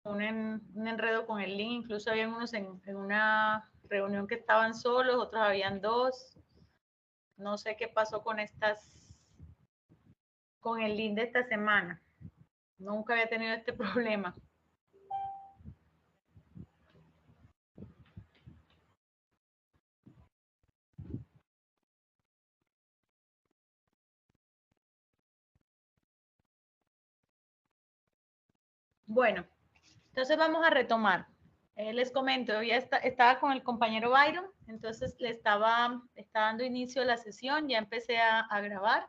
un enredo con el link, incluso había unos en una reunión que estaban solos, otros habían dos. No sé qué pasó con con el link de esta semana. Nunca había tenido este problema. Bueno, entonces vamos a retomar. Les comento, ya estaba con el compañero Byron, entonces le estaba dando inicio a la sesión, ya empecé a grabar.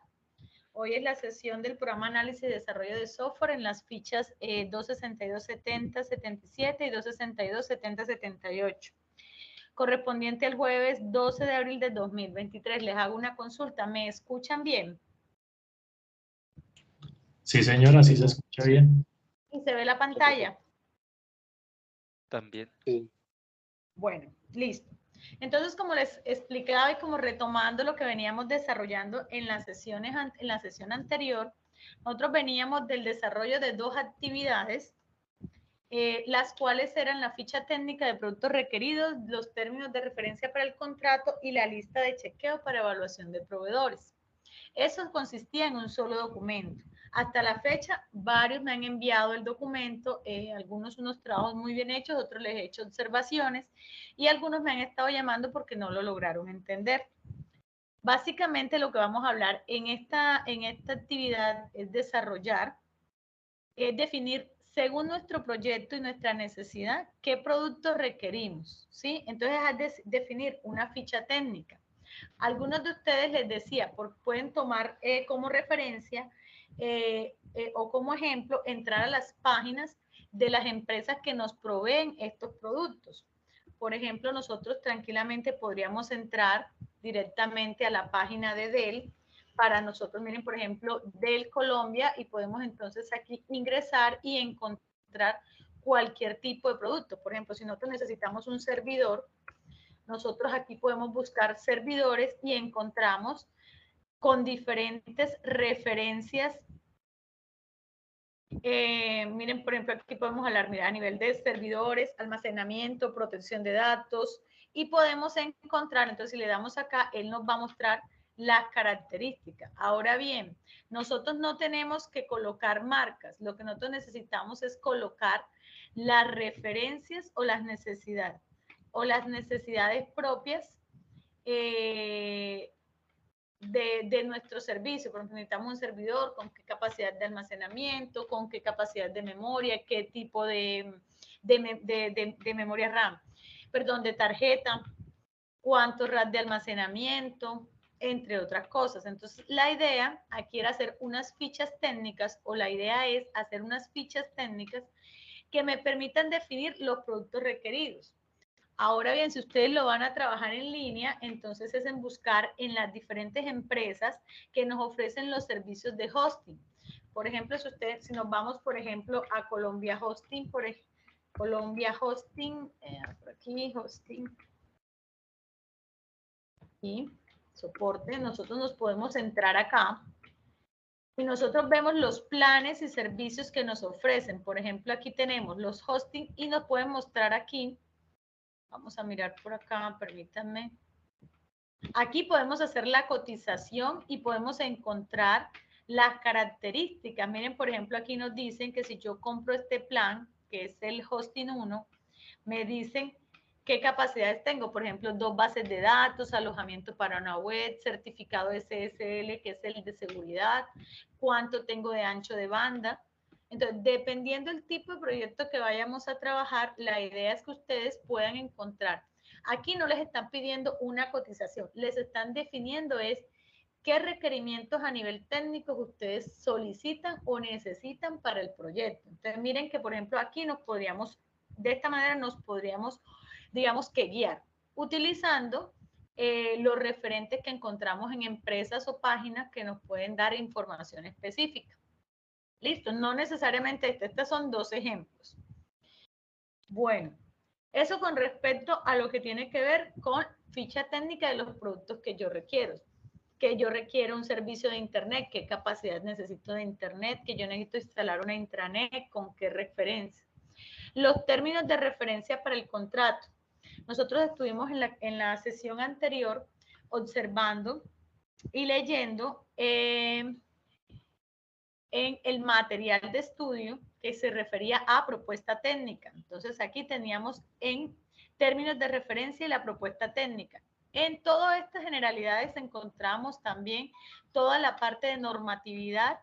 Hoy es la sesión del programa Análisis y Desarrollo de Software en las fichas 262.70.77 y 262.70.78, correspondiente al jueves 12 de abril de 2023. Les hago una consulta, ¿me escuchan bien? Sí, señora, sí se escucha bien. ¿Y se ve la pantalla? También. Sí. Bueno, listo. Entonces, como les explicaba y como retomando lo que veníamos desarrollando en las sesiones, en la sesión anterior, nosotros veníamos del desarrollo de dos actividades, las cuales eran la ficha técnica de productos requeridos, los términos de referencia para el contrato y la lista de chequeo para evaluación de proveedores. Eso consistía en un solo documento. Hasta la fecha, varios me han enviado el documento, algunos unos trabajos muy bien hechos, otros les he hecho observaciones y algunos me han estado llamando porque no lo lograron entender. Básicamente lo que vamos a hablar en esta actividad es desarrollar, es definir según nuestro proyecto y nuestra necesidad qué productos requerimos, ¿sí? Entonces es definir una ficha técnica. Algunos de ustedes les decía, pueden tomar como referencia o como ejemplo entrar a las páginas de las empresas que nos proveen estos productos. Por ejemplo, nosotros tranquilamente podríamos entrar directamente a la página de Dell. Para nosotros, miren, por ejemplo, Dell Colombia, y podemos entonces aquí ingresar y encontrar cualquier tipo de producto. Por ejemplo, si nosotros necesitamos un servidor, nosotros aquí podemos buscar servidores y encontramos con diferentes referencias. Miren, por ejemplo, aquí podemos hablar, mira, a nivel de servidores, almacenamiento, protección de datos, y podemos encontrar, entonces si le damos acá, él nos va a mostrar las características. Ahora bien, nosotros no tenemos que colocar marcas, lo que nosotros necesitamos es colocar las referencias o las necesidades propias de nuestro servicio. Por ejemplo, necesitamos un servidor con qué capacidad de almacenamiento, con qué capacidad de memoria, qué tipo de memoria RAM, perdón, de tarjeta, cuánto RAM de almacenamiento, entre otras cosas. Entonces, la idea aquí era hacer unas fichas técnicas, o la idea es hacer unas fichas técnicas que me permitan definir los productos requeridos. Ahora bien, si ustedes lo van a trabajar en línea, entonces es en buscar en las diferentes empresas que nos ofrecen los servicios de hosting. Por ejemplo, si nos vamos, por ejemplo, a Colombia Hosting, por aquí, hosting, y soporte, nosotros nos podemos entrar acá y nosotros vemos los planes y servicios que nos ofrecen. Por ejemplo, aquí tenemos los hosting y nos pueden mostrar aquí. Vamos a mirar por acá, permítanme. Aquí podemos hacer la cotización y podemos encontrar las características. Miren, por ejemplo, aquí nos dicen que si yo compro este plan, que es el Hosting 1, me dicen qué capacidades tengo. Por ejemplo, 2 bases de datos, alojamiento para una web, certificado SSL, que es el de seguridad, cuánto tengo de ancho de banda. Entonces, dependiendo del tipo de proyecto que vayamos a trabajar, la idea es que ustedes puedan encontrar. Aquí no les están pidiendo una cotización, les están definiendo es qué requerimientos a nivel técnico ustedes solicitan o necesitan para el proyecto. Entonces, miren que, por ejemplo, aquí de esta manera nos podríamos, digamos que guiar, utilizando los referentes que encontramos en empresas o páginas que nos pueden dar información específica. Listo, no necesariamente estos son 2 ejemplos. Bueno, eso con respecto a lo que tiene que ver con ficha técnica de los productos que yo requiero. Que yo requiero un servicio de internet, qué capacidad necesito de internet, que yo necesito instalar una intranet, con qué referencia. Los términos de referencia para el contrato. Nosotros estuvimos en la sesión anterior observando y leyendo en el material de estudio que se refería a propuesta técnica. Entonces aquí teníamos en términos de referencia y la propuesta técnica. En todas estas generalidades encontramos también toda la parte de normatividad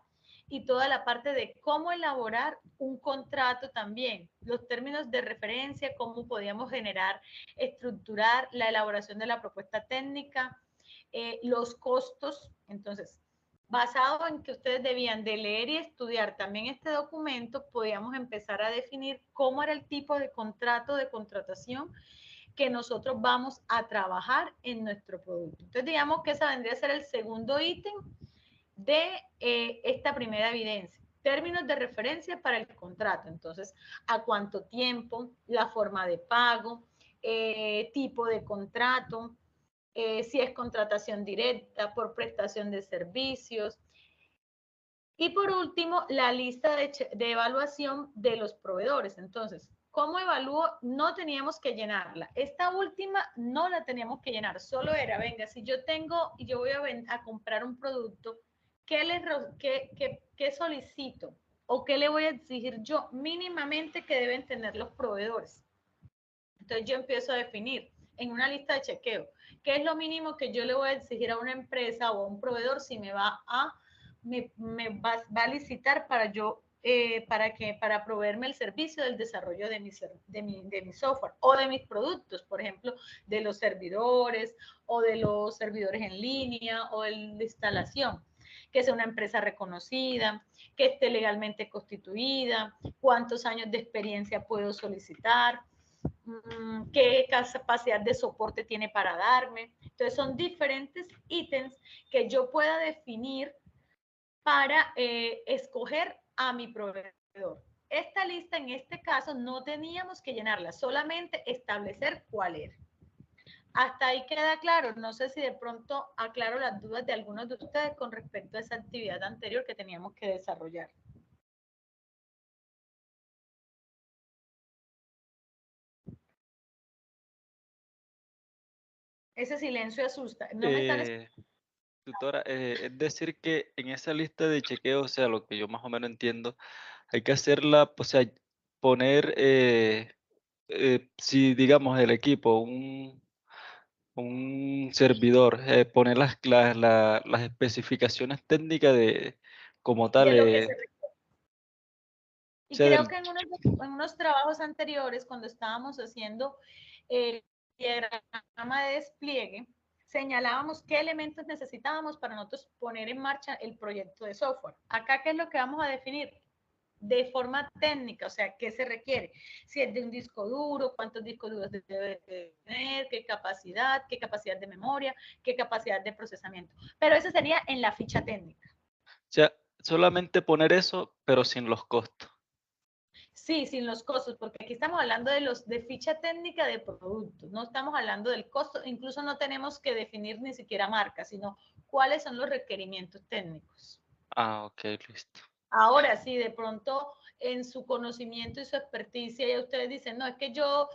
y toda la parte de cómo elaborar un contrato también, los términos de referencia, cómo podíamos generar, estructurar la elaboración de la propuesta técnica, los costos. Entonces, basado en que ustedes debían de leer y estudiar también este documento, podíamos empezar a definir cómo era el tipo de contrato de contratación que nosotros vamos a trabajar en nuestro producto. Entonces, digamos que esa vendría a ser el segundo ítem de esta primera evidencia. Términos de referencia para el contrato. Entonces, a cuánto tiempo, la forma de pago, tipo de contrato, si es contratación directa, por prestación de servicios. Y por último, la lista de evaluación de los proveedores. Entonces, ¿cómo evalúo? No teníamos que llenarla. Esta última no la teníamos que llenar. Solo era, venga, si yo tengo y yo voy a comprar un producto, ¿qué solicito? ¿O qué le voy a exigir yo mínimamente que deben tener los proveedores? Entonces yo empiezo a definir en una lista de chequeo qué es lo mínimo que yo le voy a exigir a una empresa o a un proveedor si me va a licitar para yo para proveerme el servicio del desarrollo de mi software o de mis productos, por ejemplo, de los servidores o de los servidores en línea o de la instalación, que sea una empresa reconocida, que esté legalmente constituida, cuántos años de experiencia puedo solicitar, qué capacidad de soporte tiene para darme. Entonces son diferentes ítems que yo pueda definir para escoger a mi proveedor. Esta lista en este caso no teníamos que llenarla, solamente establecer cuál era. Hasta ahí queda claro. No sé si de pronto aclaro las dudas de algunos de ustedes con respecto a esa actividad anterior que teníamos que desarrollar. Ese silencio asusta. No me están... Tutora, es decir que en esa lista de chequeo, o sea, lo que yo más o menos entiendo, hay que hacerla, o sea, poner, si digamos el equipo, un servidor, poner las especificaciones técnicas de como tal, de lo que se... o Y sea, creo que en unos trabajos anteriores, cuando estábamos haciendo el diagrama de despliegue, señalábamos qué elementos necesitábamos para nosotros poner en marcha el proyecto de software. Acá, ¿qué es lo que vamos a definir? De forma técnica, o sea, ¿qué se requiere? Si es de un disco duro, cuántos discos duros debe tener, qué capacidad de memoria, qué capacidad de procesamiento. Pero eso sería en la ficha técnica. o sea, solamente poner eso, pero sin los costos. Sí, sin los costos, porque aquí estamos hablando de ficha técnica de productos, no estamos hablando del costo, incluso no tenemos que definir ni siquiera marca, sino cuáles son los requerimientos técnicos. Ah, ok, listo. Ahora, sí, de pronto en su conocimiento y su experticia, ya ustedes dicen, no, es que yo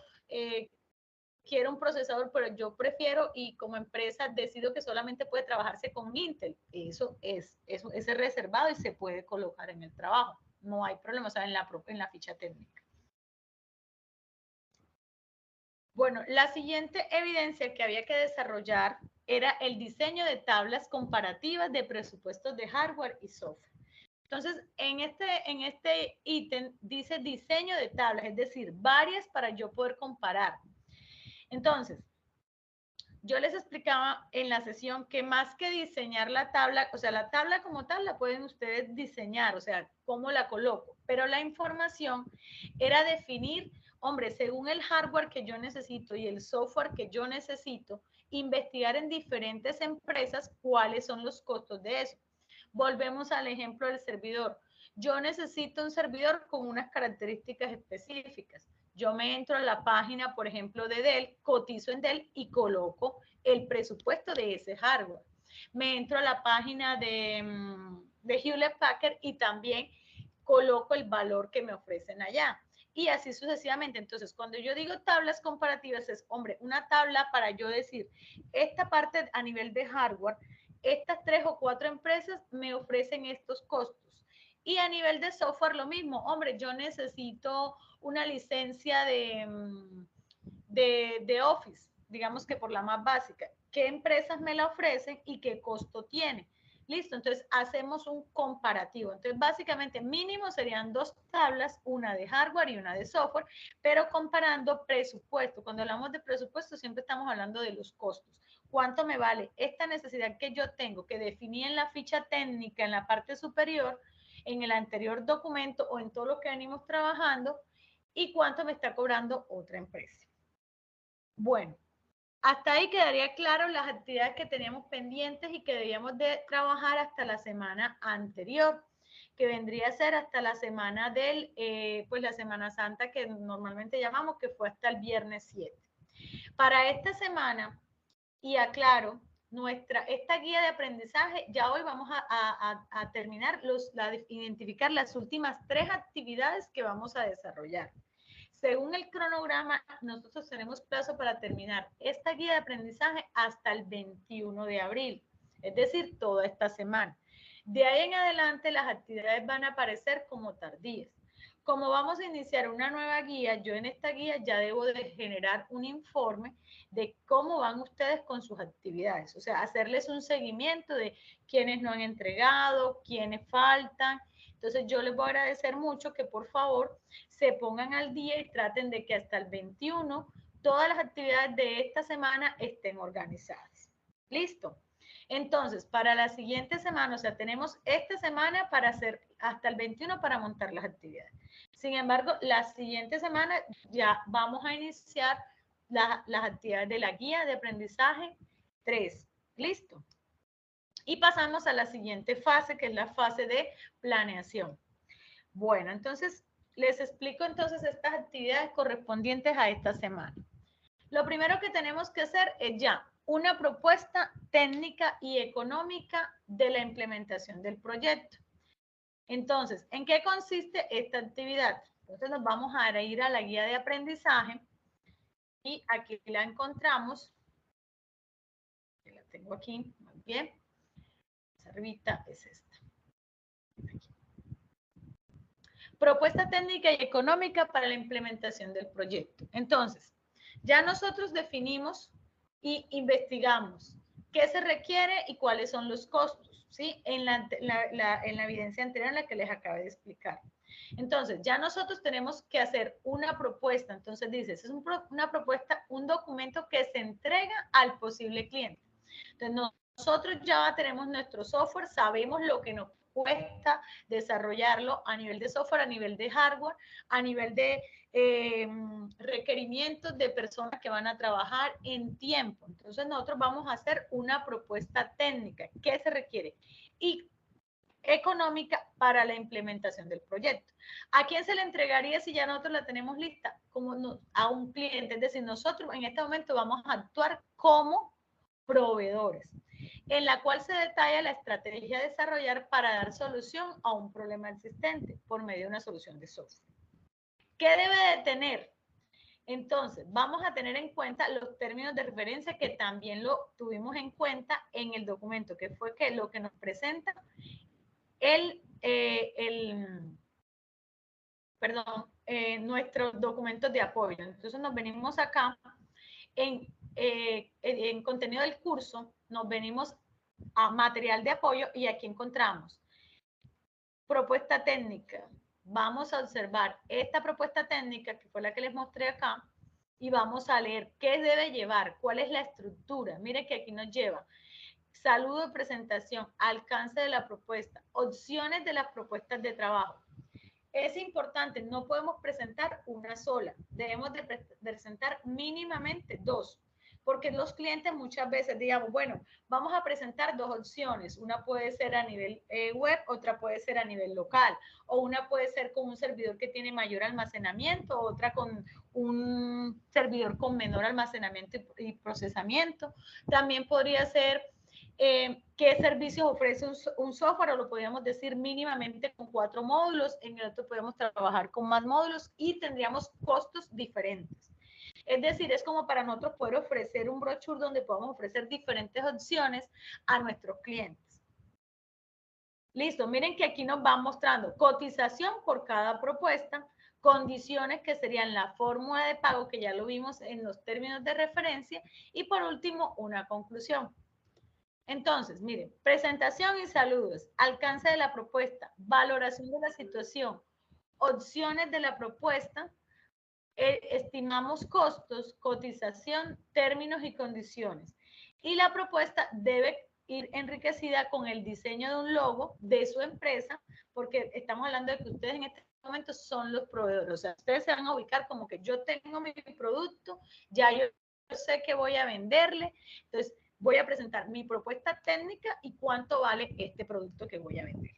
quiero un procesador, pero yo prefiero y como empresa decido que solamente puede trabajarse con Intel. Eso es reservado y se puede colocar en el trabajo. No hay problema, o sea, en la ficha técnica. Bueno, la siguiente evidencia que había que desarrollar era el diseño de tablas comparativas de presupuestos de hardware y software. Entonces, en este ítem dice diseño de tablas, es decir, varias para yo poder comparar. Entonces, yo les explicaba en la sesión que más que diseñar la tabla, o sea, la tabla como tal la pueden ustedes diseñar, o sea, cómo la coloco, pero la información era definir, hombre, según el hardware que yo necesito y el software que yo necesito, investigar en diferentes empresas cuáles son los costos de eso. Volvemos al ejemplo del servidor. Yo necesito un servidor con unas características específicas. Yo me entro a la página, por ejemplo, de Dell, cotizo en Dell y coloco el presupuesto de ese hardware. Me entro a la página de Hewlett Packard y también coloco el valor que me ofrecen allá. y así sucesivamente. Entonces, cuando yo digo tablas comparativas es, hombre, una tabla para yo decir, esta parte a nivel de hardware, estas 3 o 4 empresas me ofrecen estos costos. Y a nivel de software lo mismo, hombre, yo necesito una licencia de Office, digamos que por la más básica. ¿Qué empresas me la ofrecen y qué costo tiene? Listo, entonces hacemos un comparativo. Entonces, básicamente, mínimo serían 2 tablas, una de hardware y una de software, pero comparando presupuesto. Cuando hablamos de presupuesto, siempre estamos hablando de los costos. ¿Cuánto me vale esta necesidad que yo tengo, que definí en la ficha técnica, en la parte superior, en el anterior documento o en todo lo que venimos trabajando? ¿Y cuánto me está cobrando otra empresa? Bueno, hasta ahí quedaría claro las actividades que teníamos pendientes y que debíamos de trabajar hasta la semana anterior, que vendría a ser hasta la semana del, pues la Semana Santa que normalmente llamamos, que fue hasta el viernes 7. Para esta semana, y aclaro, esta guía de aprendizaje, ya hoy vamos a terminar, identificar las últimas 3 actividades que vamos a desarrollar. Según el cronograma, nosotros tenemos plazo para terminar esta guía de aprendizaje hasta el 21 de abril, es decir, toda esta semana. De ahí en adelante, las actividades van a aparecer como tardías. Como vamos a iniciar una nueva guía, yo en esta guía ya debo de generar un informe de cómo van ustedes con sus actividades, o sea, hacerles un seguimiento de quiénes no han entregado, quiénes faltan. Entonces yo les voy a agradecer mucho que por favor se pongan al día y traten de que hasta el 21 todas las actividades de esta semana estén organizadas. ¿Listo? Entonces, para la siguiente semana, o sea, tenemos esta semana para hacer hasta el 21 para montar las actividades. Sin embargo, la siguiente semana ya vamos a iniciar las actividades de la guía de aprendizaje 3. ¿Listo? Y pasamos a la siguiente fase, que es la fase de planeación. Bueno, entonces les explico entonces estas actividades correspondientes a esta semana. Lo primero que tenemos que hacer es ya una propuesta técnica y económica de la implementación del proyecto. Entonces, ¿en qué consiste esta actividad? Entonces nos vamos a ir a la guía de aprendizaje y aquí la encontramos. La tengo aquí, muy bien. Esa arribita es esta. Aquí. Propuesta técnica y económica para la implementación del proyecto. Entonces, ya nosotros definimos y investigamos qué se requiere y cuáles son los costos, ¿sí? En la evidencia anterior en la que les acabé de explicar. Entonces, ya nosotros tenemos que hacer una propuesta. Entonces, dice, es una propuesta, un documento que se entrega al posible cliente. Entonces, nosotros ya tenemos nuestro software, sabemos lo que nos cuesta desarrollarlo a nivel de software, a nivel de hardware, a nivel de requerimientos de personas que van a trabajar en tiempo. Entonces nosotros vamos a hacer una propuesta técnica. ¿Qué se requiere? Y económica para la implementación del proyecto. ¿A quién se le entregaría si ya nosotros la tenemos lista? A un cliente. Es decir, nosotros en este momento vamos a actuar como proveedores, en la cual se detalla la estrategia a desarrollar para dar solución a un problema existente por medio de una solución de software. ¿Qué debe de tener? Entonces, vamos a tener en cuenta los términos de referencia que también lo tuvimos en cuenta en el documento, que fue que lo que nos presenta nuestros documentos de apoyo. Entonces nos venimos acá en contenido del curso, nos venimos a material de apoyo y aquí encontramos propuesta técnica. Vamos a observar esta propuesta técnica que fue la que les mostré acá y vamos a leer qué debe llevar, cuál es la estructura. Miren que aquí nos lleva saludo de presentación, alcance de la propuesta, opciones de las propuestas de trabajo. Es importante, no podemos presentar una sola, debemos de presentar mínimamente 2, porque los clientes muchas veces digamos, bueno, vamos a presentar 2 opciones, una puede ser a nivel web, otra puede ser a nivel local, o una puede ser con un servidor que tiene mayor almacenamiento, otra con un servidor con menor almacenamiento y procesamiento. También podría ser qué servicios ofrece un software, o lo podríamos decir mínimamente con 4 módulos, en el otro podemos trabajar con más módulos y tendríamos costos diferentes. Es decir, es como para nosotros poder ofrecer un brochure donde podamos ofrecer diferentes opciones a nuestros clientes. Listo, miren que aquí nos va mostrando cotización por cada propuesta, condiciones que serían la fórmula de pago, que ya lo vimos en los términos de referencia, y por último, una conclusión. Entonces, miren, presentación y saludos, alcance de la propuesta, valoración de la situación, opciones de la propuesta, estimamos costos, cotización, términos y condiciones. Y la propuesta debe ir enriquecida con el diseño de un logo de su empresa, porque estamos hablando de que ustedes en este momento son los proveedores. O sea, ustedes se van a ubicar como que yo tengo mi producto, ya yo sé que voy a venderle, entonces voy a presentar mi propuesta técnica y cuánto vale este producto que voy a vender.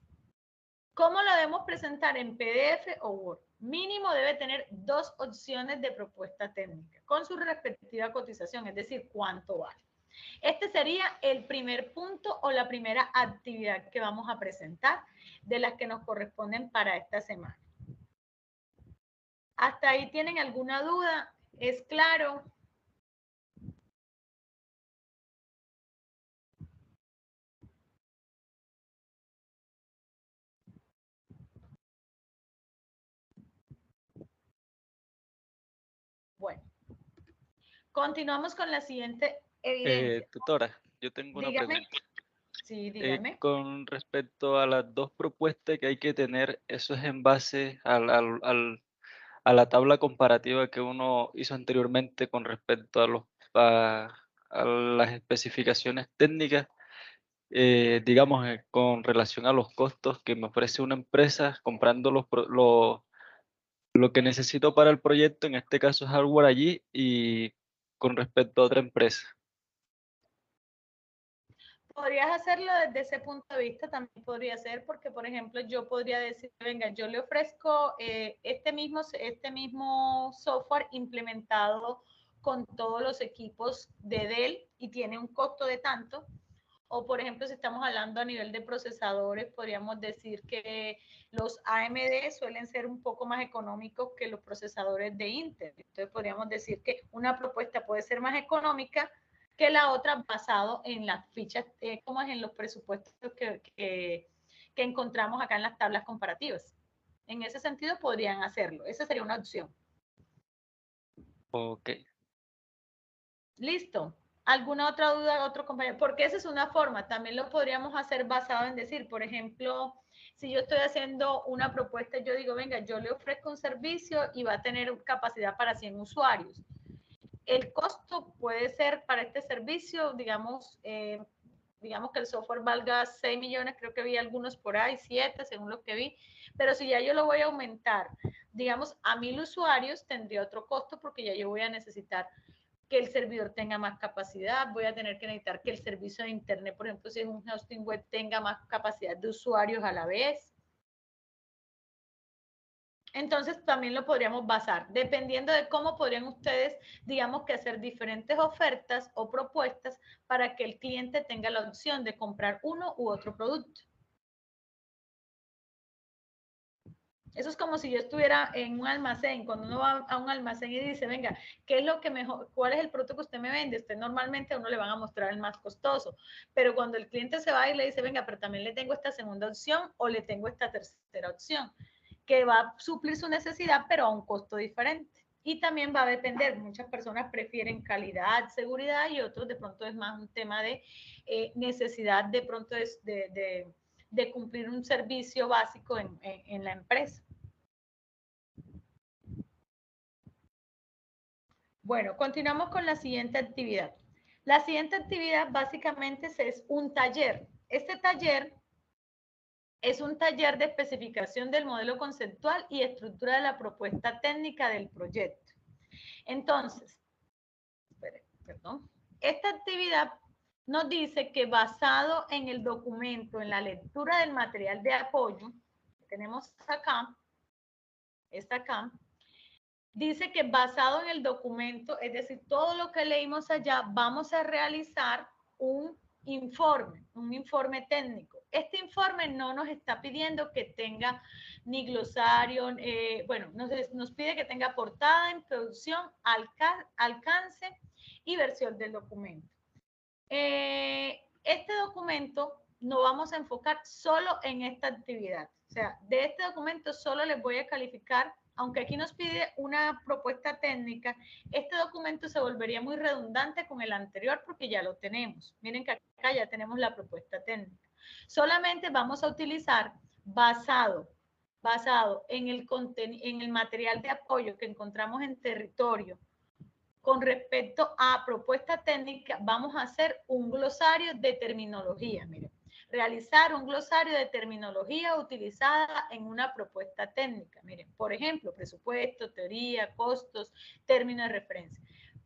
¿Cómo lo debemos presentar en PDF o Word? Mínimo debe tener 2 opciones de propuesta técnica con su respectiva cotización, es decir, cuánto vale. Este sería el primer punto o la primera actividad que vamos a presentar de las que nos corresponden para esta semana. ¿Hasta ahí tienen alguna duda? ¿Es claro? Bueno, continuamos con la siguiente evidencia. Tutora, yo tengo una Dígame. pregunta. Sí, dígame. Con respecto a las 2 propuestas que hay que tener, ¿eso es en base a la tabla comparativa que uno hizo anteriormente con respecto a las especificaciones técnicas? Digamos, con relación a los costos que me ofrece una empresa comprando lo que necesito para el proyecto, en este caso es hardware allí, y con respecto a otra empresa. Podrías hacerlo desde ese punto de vista, también podría ser, porque por ejemplo yo podría decir, venga, yo le ofrezco este mismo software implementado con todos los equipos de Dell y tiene un costo de tanto. O por ejemplo, si estamos hablando a nivel de procesadores, podríamos decir que los AMD suelen ser un poco más económicos que los procesadores de Intel. Entonces podríamos decir que una propuesta puede ser más económica que la otra basado en las fichas, como es en los presupuestos que encontramos acá en las tablas comparativas. En ese sentido podrían hacerlo. Esa sería una opción. Ok. Listo. ¿Alguna otra duda, otro compañero? Porque esa es una forma. También lo podríamos hacer basado en decir, por ejemplo, si yo estoy haciendo una propuesta, yo digo, venga, yo le ofrezco un servicio y va a tener capacidad para 100 usuarios. El costo puede ser para este servicio, digamos que el software valga 6 millones, creo que vi algunos por ahí, 7 según lo que vi, pero si ya yo lo voy a aumentar, digamos, a 1000 usuarios, tendría otro costo porque ya yo voy a necesitar que el servidor tenga más capacidad, voy a tener que necesitar que el servicio de internet, por ejemplo, si es un hosting web, tenga más capacidad de usuarios a la vez. Entonces también lo podríamos basar, dependiendo de cómo podrían ustedes, digamos que hacer diferentes ofertas o propuestas para que el cliente tenga la opción de comprar uno u otro producto. Eso es como si yo estuviera en un almacén, cuando uno va a un almacén y dice, venga, ¿qué es lo que mejor, cuál es el producto que usted me vende? Usted normalmente a uno le van a mostrar el más costoso, pero cuando el cliente se va y le dice, venga, pero también le tengo esta segunda opción o le tengo esta tercera opción, que va a suplir su necesidad, pero a un costo diferente. Y también va a depender, muchas personas prefieren calidad, seguridad y otros de pronto es más un tema de necesidad de pronto de cumplir un servicio básico en la empresa. Bueno, continuamos con la siguiente actividad. La siguiente actividad básicamente es un taller. Este taller es un taller de especificación del modelo conceptual y estructura de la propuesta técnica del proyecto. Entonces, perdón, esta actividad nos dice que basado en el documento, en la lectura del material de apoyo, que tenemos acá, está acá, dice que basado en el documento, es decir, todo lo que leímos allá, vamos a realizar un informe, un informe técnico. Este informe no nos está pidiendo que tenga ni glosario, bueno, nos pide que tenga portada, introducción, alcance y versión del documento. Este documento no vamos a enfocar solo en esta actividad. O sea, de este documento solo les voy a calificar, aunque aquí nos pide una propuesta técnica, este documento se volvería muy redundante con el anterior porque ya lo tenemos. Miren que acá ya tenemos la propuesta técnica. Solamente vamos a utilizar basado en el material de apoyo que encontramos en territorio. Con respecto a propuesta técnica, vamos a hacer un glosario de terminología. Miren, realizar un glosario de terminología utilizada en una propuesta técnica. Miren, por ejemplo, presupuesto, teoría, costos, términos de referencia.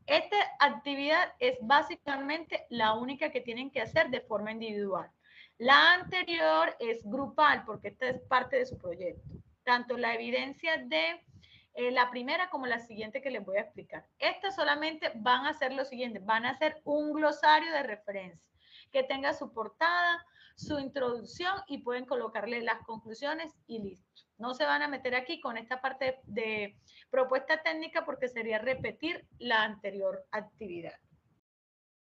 Esta actividad es básicamente la única que tienen que hacer de forma individual. La anterior es grupal porque esta es parte de su proyecto. Tanto la evidencia de la primera como la siguiente que les voy a explicar. Estas solamente van a hacer lo siguiente, van a hacer un glosario de referencia que tenga su portada, su introducción y pueden colocarle las conclusiones y listo. No se van a meter aquí con esta parte de propuesta técnica porque sería repetir la anterior actividad.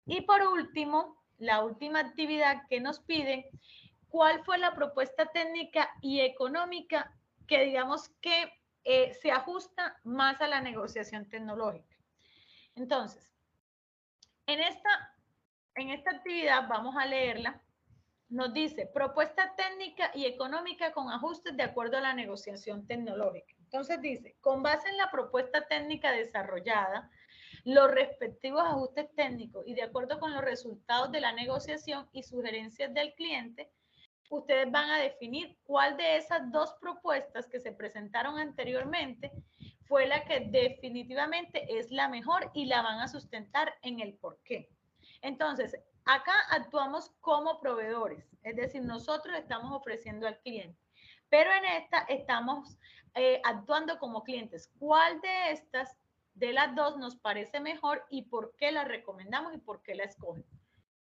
Y por último, la última actividad que nos piden, ¿cuál fue la propuesta técnica y económica que digamos que se ajusta más a la negociación tecnológica? Entonces, en esta actividad vamos a leerla. Nos dice, propuesta técnica y económica con ajustes de acuerdo a la negociación tecnológica. Entonces dice, con base en la propuesta técnica desarrollada, los respectivos ajustes técnicos y de acuerdo con los resultados de la negociación y sugerencias del cliente, ustedes van a definir cuál de esas dos propuestas que se presentaron anteriormente fue la que definitivamente es la mejor y la van a sustentar en el por qué. Entonces, acá actuamos como proveedores, es decir, nosotros estamos ofreciendo al cliente, pero en esta estamos actuando como clientes. ¿Cuál de estas, de las dos, nos parece mejor y por qué la recomendamos y por qué la escogen?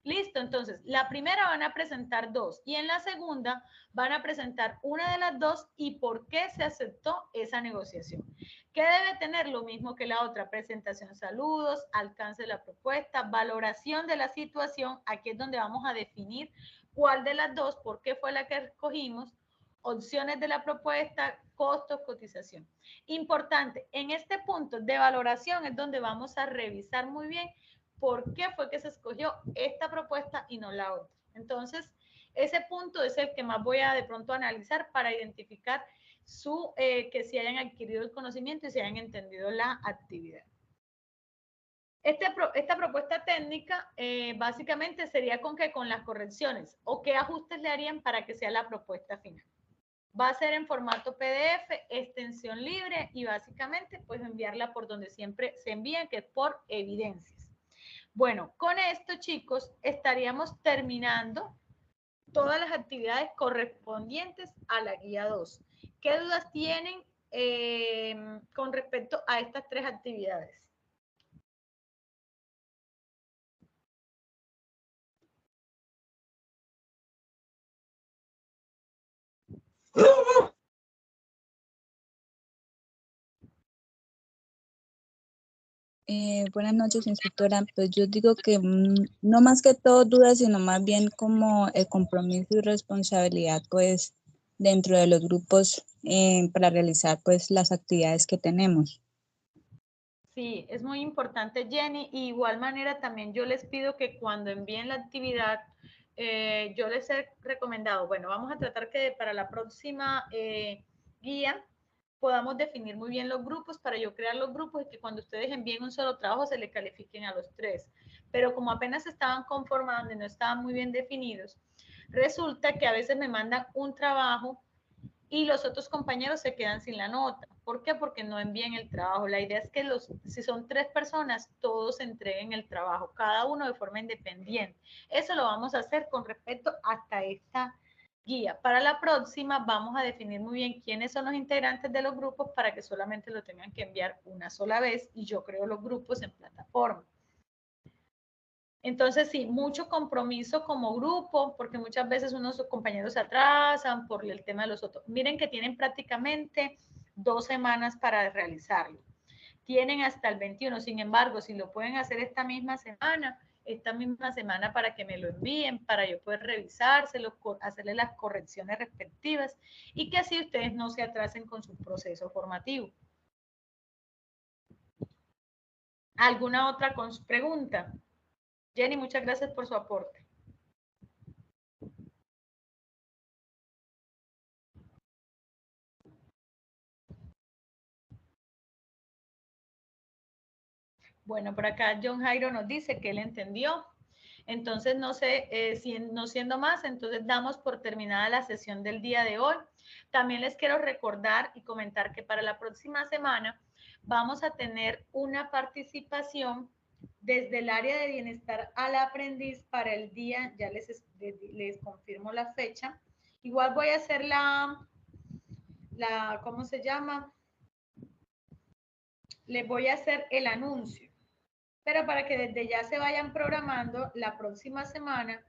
Listo, entonces, la primera van a presentar dos y en la segunda van a presentar una de las dos y por qué se aceptó esa negociación. ¿Qué debe tener? Lo mismo que la otra, presentación, saludos, alcance de la propuesta, valoración de la situación. Aquí es donde vamos a definir cuál de las dos, por qué fue la que escogimos, opciones de la propuesta, costos, cotización. Importante, en este punto de valoración es donde vamos a revisar muy bien por qué fue que se escogió esta propuesta y no la otra. Entonces, ese punto es el que más voy a de pronto analizar para identificar que si hayan adquirido el conocimiento y si hayan entendido la actividad. Esta propuesta técnica básicamente sería con las correcciones o qué ajustes le harían para que sea la propuesta final. Va a ser en formato PDF, extensión libre y básicamente pues enviarla por donde siempre se envían, que es por evidencias. Bueno, con esto, chicos, estaríamos terminando todas las actividades correspondientes a la guía 2. ¿Qué dudas tienen con respecto a estas tres actividades? Buenas noches, instructora. Pues yo digo que no más que todo dudas, sino más bien como el compromiso y responsabilidad, pues, dentro de los grupos para realizar, pues, las actividades que tenemos. Sí, es muy importante, Jenny. Y igual manera también yo les pido que cuando envíen la actividad, yo les he recomendado, bueno, vamos a tratar que para la próxima guía podamos definir muy bien los grupos para yo crear los grupos y que cuando ustedes envíen un solo trabajo se le califiquen a los tres. Pero como apenas se estaban conformando y no estaban muy bien definidos, resulta que a veces me mandan un trabajo y los otros compañeros se quedan sin la nota. ¿Por qué? Porque no envían el trabajo. La idea es que si son 3 personas, todos entreguen el trabajo, cada uno de forma independiente. Eso lo vamos a hacer con respecto hasta esta guía. Para la próxima vamos a definir muy bien quiénes son los integrantes de los grupos para que solamente lo tengan que enviar una sola vez y yo creo los grupos en plataforma. Entonces, sí, mucho compromiso como grupo, porque muchas veces unos compañeros se atrasan por el tema de los otros. Miren que tienen prácticamente 2 semanas para realizarlo. Tienen hasta el 21, sin embargo, si lo pueden hacer esta misma semana para que me lo envíen, para yo poder revisárselo, hacerle las correcciones respectivas y que así ustedes no se atrasen con su proceso formativo. ¿Alguna otra pregunta? Jenny, muchas gracias por su aporte. Bueno, por acá John Jairo nos dice que él entendió. Entonces, no sé, no siendo más, entonces damos por terminada la sesión del día de hoy. También les quiero recordar y comentar que para la próxima semana vamos a tener una participación desde el área de bienestar al aprendiz para el día, ya les confirmo la fecha. Igual voy a hacer ¿cómo se llama? Les voy a hacer el anuncio. Pero para que desde ya se vayan programando la próxima semana,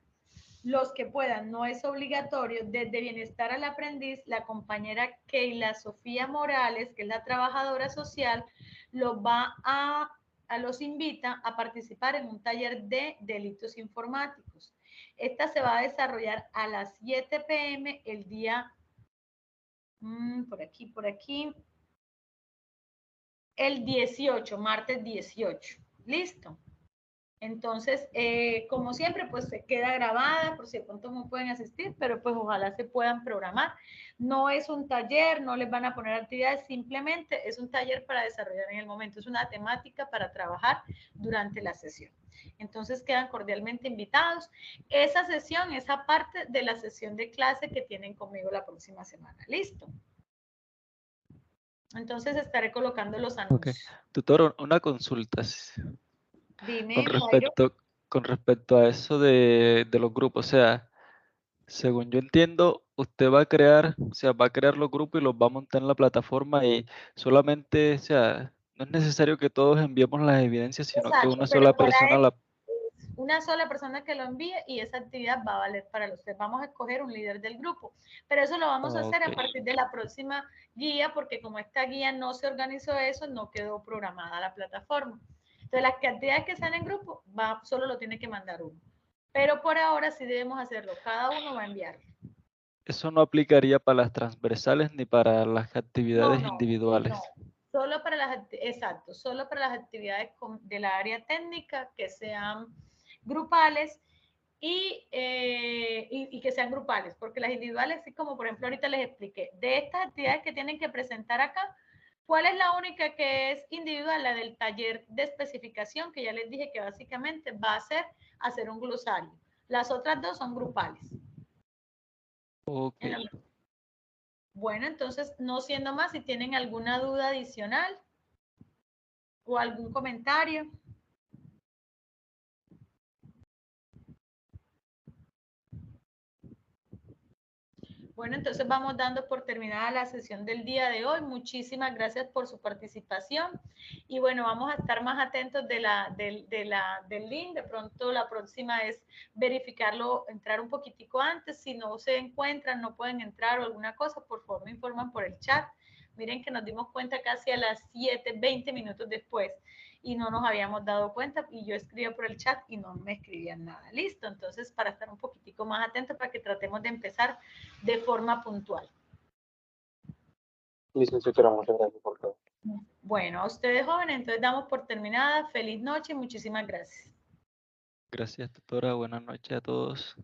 los que puedan, no es obligatorio, desde Bienestar al Aprendiz, la compañera Keila Sofía Morales, que es la trabajadora social, los invita a participar en un taller de delitos informáticos. Esta se va a desarrollar a las 7 p.m. el día, por aquí, el 18, martes 18. ¿Listo? Entonces, como siempre, pues se queda grabada por si de pronto no pueden asistir, pero pues ojalá se puedan programar. No es un taller, no les van a poner actividades, simplemente es un taller para desarrollar en el momento. Es una temática para trabajar durante la sesión. Entonces, quedan cordialmente invitados. Esa sesión es aparte de la sesión de clase que tienen conmigo la próxima semana. ¿Listo? Entonces, estaré colocando los anuncios. Okay. Tutor, una consulta. Dime, Con respecto a eso de los grupos, o sea, según yo entiendo, usted va a crear, o sea, va a crear los grupos y los va a montar en la plataforma y solamente, o sea, no es necesario que todos enviemos las evidencias, sino que una sola persona la... Una sola persona que lo envíe y esa actividad va a valer para los tres. Vamos a escoger un líder del grupo, pero eso lo vamos a hacer a partir de la próxima guía, porque como esta guía no se organizó eso, no quedó programada la plataforma. Entonces, las actividades que sean en grupo, solo lo tiene que mandar uno. Pero por ahora sí debemos hacerlo. Cada uno va a enviarlo. Eso no aplicaría para las transversales ni para las actividades individuales. No. Solo para solo para las actividades de la área técnica que sean grupales y que sean grupales, porque las individuales, así como por ejemplo ahorita les expliqué, de estas actividades que tienen que presentar acá, ¿cuál es la única que es individual? La del taller de especificación, que ya les dije que básicamente va a ser hacer un glosario. Las otras dos son grupales. Okay. Bueno, entonces, no siendo más, si tienen alguna duda adicional o algún comentario. Bueno, entonces vamos dando por terminada la sesión del día de hoy. Muchísimas gracias por su participación. Y bueno, vamos a estar más atentos del link. De pronto la próxima es verificarlo, entrar un poquitico antes. Si no se encuentran, no pueden entrar o alguna cosa, por favor me informan por el chat. Miren que nos dimos cuenta casi a las 7, 20 minutos después y no nos habíamos dado cuenta y yo escribía por el chat y no me escribían nada. Listo, entonces para estar un poquitico más atentos para que tratemos de empezar de forma puntual. Licenciada, muchas gracias por todo. Bueno, a ustedes jóvenes, entonces damos por terminada. Feliz noche y muchísimas gracias. Gracias, tutora. Buenas noches a todos.